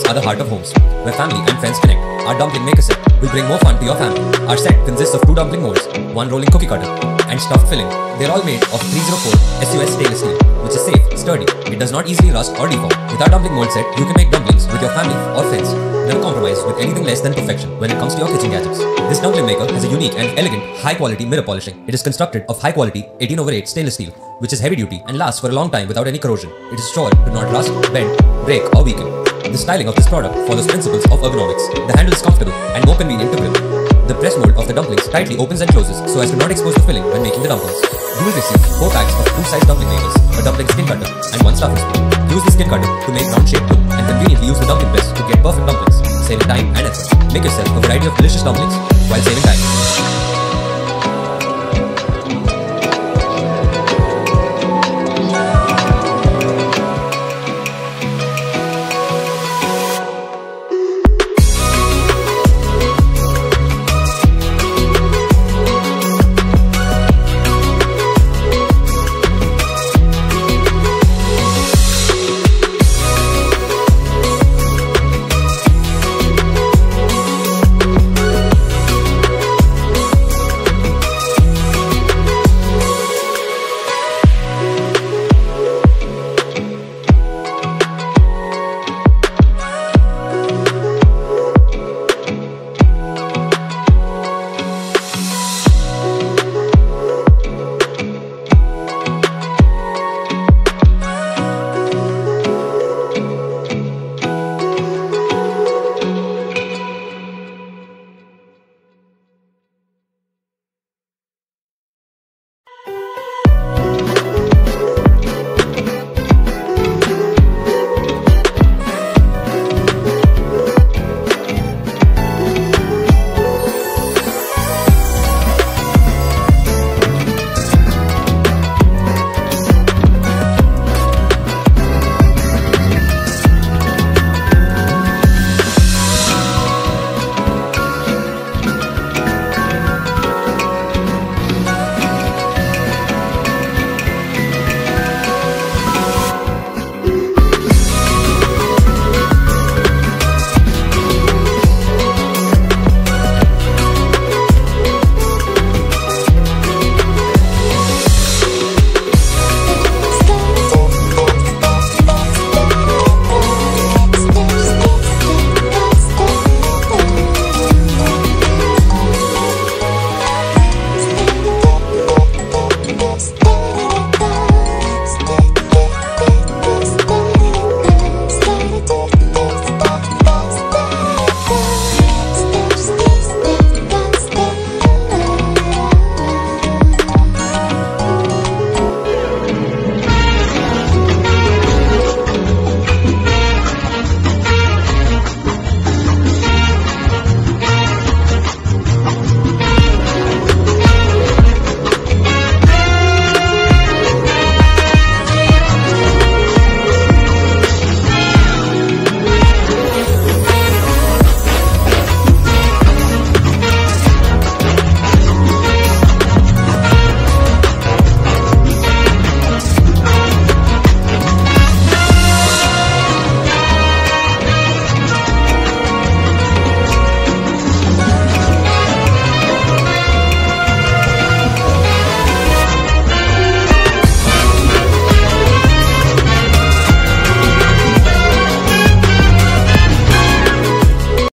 are the heart of homes, where family and friends connect. Our dumpling maker set will bring more fun to your family. Our set consists of 2 dumpling molds, 1 rolling cookie cutter, and stuffed filling. They're all made of 304 SUS stainless steel, which is safe, sturdy. It does not easily rust or deform. With our dumpling mold set, you can make dumplings with your family or friends. Never compromise with anything less than perfection when it comes to your kitchen gadgets. This dumpling maker has a unique and elegant, high-quality mirror polishing. It is constructed of high-quality 18/8 stainless steel, which is heavy-duty and lasts for a long time without any corrosion. It is sure to not rust, bend, break, or weaken. The styling of this product follows principles of ergonomics. The handle is comfortable and more convenient to grip. The press mold of the dumplings tightly opens and closes so as to not expose the filling when making the dumplings. You will receive 4 packs of 2-size dumpling makers, a dumpling skin cutter, and 1 stuffer spoon. Use the skin cutter to make round-shaped dough and conveniently use the dumpling press to get perfect dumplings, saving time and effort. Make yourself a variety of delicious dumplings while saving time.